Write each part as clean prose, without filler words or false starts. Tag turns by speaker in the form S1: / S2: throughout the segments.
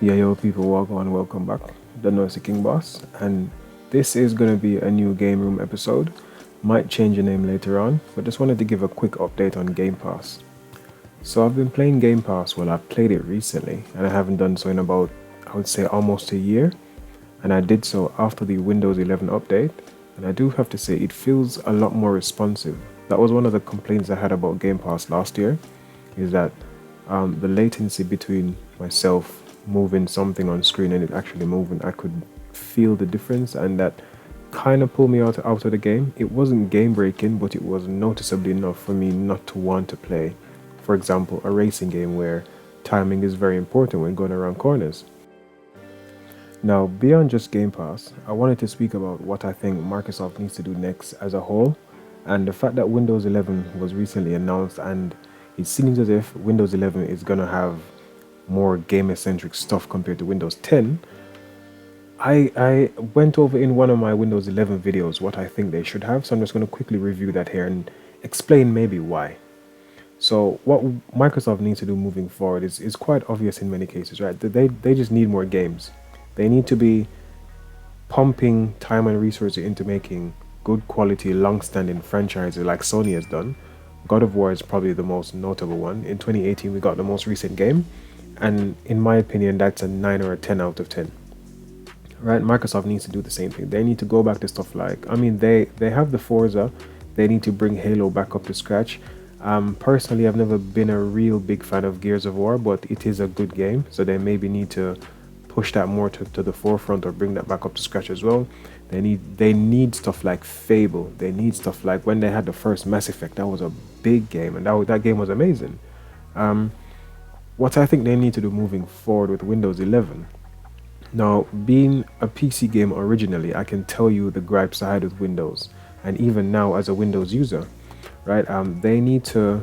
S1: Yeah, yo, people, welcome back. The Noisy King Boss, and this is gonna be a new game room episode. Might change the name later on, but just wanted to give a quick update on Game Pass. So I've been playing Game Pass. Well, I've played it recently, and I haven't done so in about, I would say, almost a year. And I did so after the Windows 11 update, and I do have to say it feels a lot more responsive. That was one of the complaints I had about Game Pass last year, is that the latency between myself moving something on screen and it actually moving, I could feel the difference, and that kind of pulled me out of the game. It wasn't game breaking, but it was noticeably enough for me not to want to play, for example, a racing game where timing is very important when going around corners. Now, beyond just Game Pass, I wanted to speak about what I think Microsoft needs to do next as a whole, and the fact that Windows 11 was recently announced, and it seems as if Windows 11 is going to have more gamer-centric stuff compared to Windows 10. I went over in one of my Windows 11 videos what I think they should have, so I'm just going to quickly review that here and explain maybe why. So what Microsoft needs to do moving forward is quite obvious in many cases, right? They just need more games. They need to be pumping time and resources into making good quality, long-standing franchises like Sony has done. God of War is probably the most notable one. In 2018, we got the most recent game, and in my opinion, that's a 9 or a 10 out of 10. Right? Microsoft needs to do the same thing. They need to go back to stuff like, I mean, they have the Forza. They need to bring Halo back up to scratch. Personally, I've never been a real big fan of Gears of War, but it is a good game, so they maybe need to push that more to the forefront or bring that back up to scratch as well. They need stuff like Fable. They need stuff like when they had the first Mass Effect. That was a big game, and that game was amazing. Um, what I think they need to do moving forward with Windows 11. Now, being a PC game originally, I can tell you the gripes I had with Windows, and even now as a Windows user, right? They need to.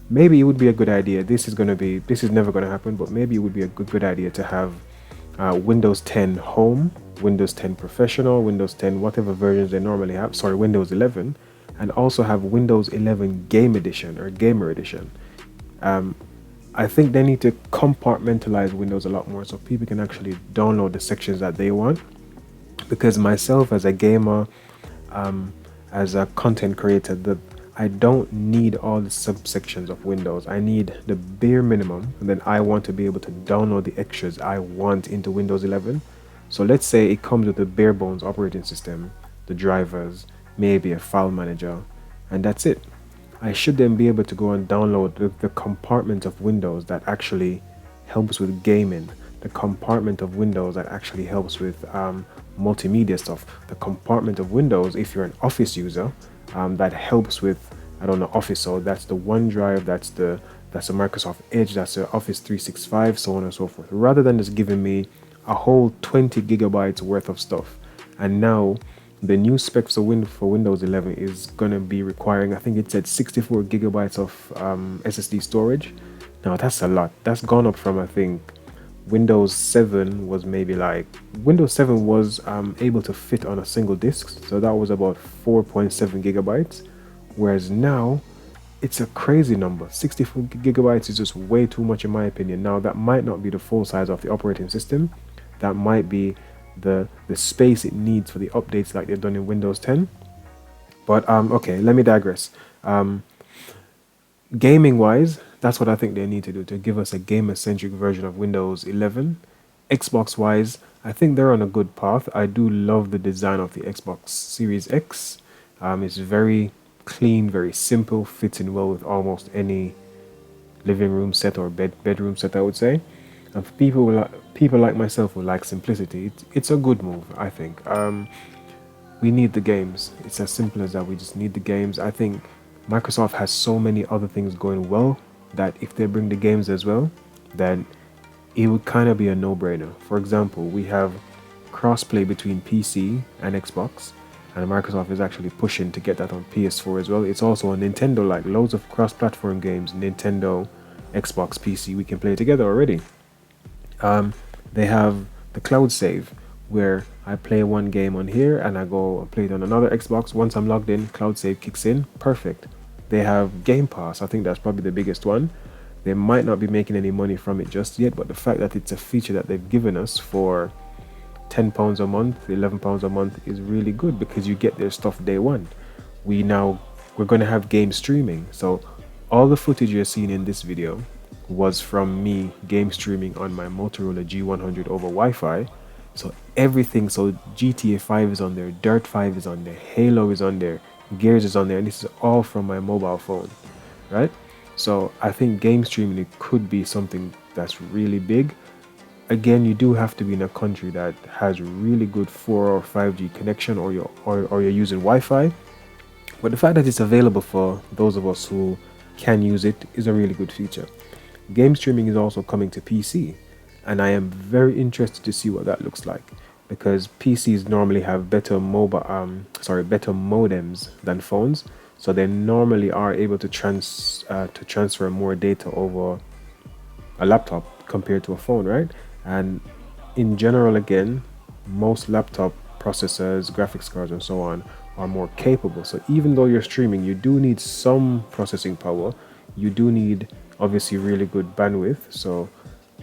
S1: Maybe it would be a good idea. This is never going to happen, but maybe it would be a good idea to have Windows 10 Home, Windows 10 Professional, Windows 10, whatever versions they normally have. Sorry, Windows 11, and also have Windows 11 Game Edition or Gamer Edition. Um, I think they need to compartmentalize Windows a lot more so people can actually download the sections that they want. Because myself, as a gamer, as a content creator, I don't need all the subsections of Windows. I need the bare minimum, and then I want to be able to download the extras I want into Windows 11. So let's say it comes with the bare bones operating system, the drivers, maybe a file manager, and that's it. I should then be able to go and download the compartment of Windows that actually helps with gaming, the compartment of Windows that actually helps with multimedia stuff, the compartment of Windows if you're an Office user that helps with, I don't know, Office. So that's the OneDrive, that's the Microsoft Edge, that's the Office 365, so on and so forth. Rather than just giving me a whole 20 gigabytes worth of stuff, and now the new specs for Windows 11 is going to be requiring, I think it said 64 gigabytes of SSD storage. Now that's a lot. That's gone up from, I think, Windows 7 was maybe like, Windows 7 was able to fit on a single disk. So that was about 4.7 gigabytes. Whereas now it's a crazy number. 64 gigabytes is just way too much in my opinion. Now that might not be the full size of the operating system. That might be the space it needs for the updates like they've done in Windows 10. But okay, let me digress. Gaming wise, that's what I think they need to do to give us a gamer centric version of Windows 11. Xbox wise, I think they're on a good path. I do love the design of the Xbox Series X. It's very clean, very simple, fits in well with almost any living room set or bedroom set, I would say. And for people like myself who like simplicity, it's a good move, I think. We need the games. It's as simple as that. We just need the games. I think Microsoft has so many other things going well that if they bring the games as well, then it would kind of be a no-brainer. For example, we have crossplay between PC and Xbox, and Microsoft is actually pushing to get that on PS4 as well. It's also on Nintendo, like loads of cross-platform games, Nintendo, Xbox, PC, we can play together already. They have the cloud save, where I play one game on here and I go and play it on another Xbox. Once I'm logged in, cloud save kicks in. Perfect. They have Game Pass. I think that's probably the biggest one. They might not be making any money from it just yet, but the fact that it's a feature that they've given us for £10 a month, £11 a month is really good, because you get their stuff day one. We're going to have game streaming. So all the footage you're seeing in this video was from me game streaming on my Motorola G100 over Wi-Fi. So everything, so GTA 5 is on there, Dirt 5 is on there, Halo is on there, Gears is on there, and this is all from my mobile phone, right? So I think game streaming, it could be something that's really big. Again, you do have to be in a country that has really good 4 or 5G connection, or you're using Wi-Fi. But the fact that it's available for those of us who can use it is a really good feature. Game streaming is also coming to PC, and I am very interested to see what that looks like, because PCs normally have better better modems than phones, so they normally are able to transfer more data over a laptop compared to a phone, right? And in general, again, most laptop processors, graphics cards, and so on are more capable. So even though you're streaming, you do need some processing power. You do need, obviously, really good bandwidth. So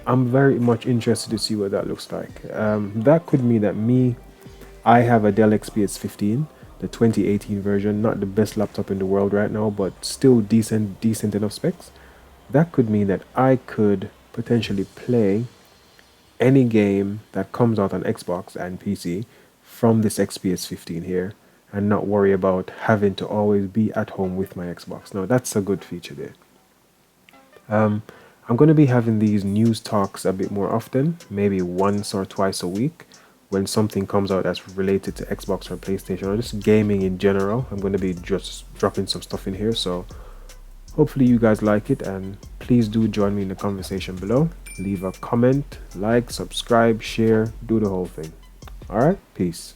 S1: I'm very much interested to see what that looks like. That could mean that I have a Dell XPS 15, the 2018 version, not the best laptop in the world right now, but still decent enough specs. That could mean that I could potentially play any game that comes out on Xbox and PC from this XPS 15 here, and not worry about having to always be at home with my Xbox. Now, that's a good feature there. I'm going to be having these news talks a bit more often, maybe once or twice a week, when something comes out that's related to Xbox or PlayStation, or just gaming in general. I'm going to be just dropping some stuff in here, so hopefully you guys like it, and please do join me in the conversation below. Leave a comment, like, subscribe, share, do the whole thing. All right, peace.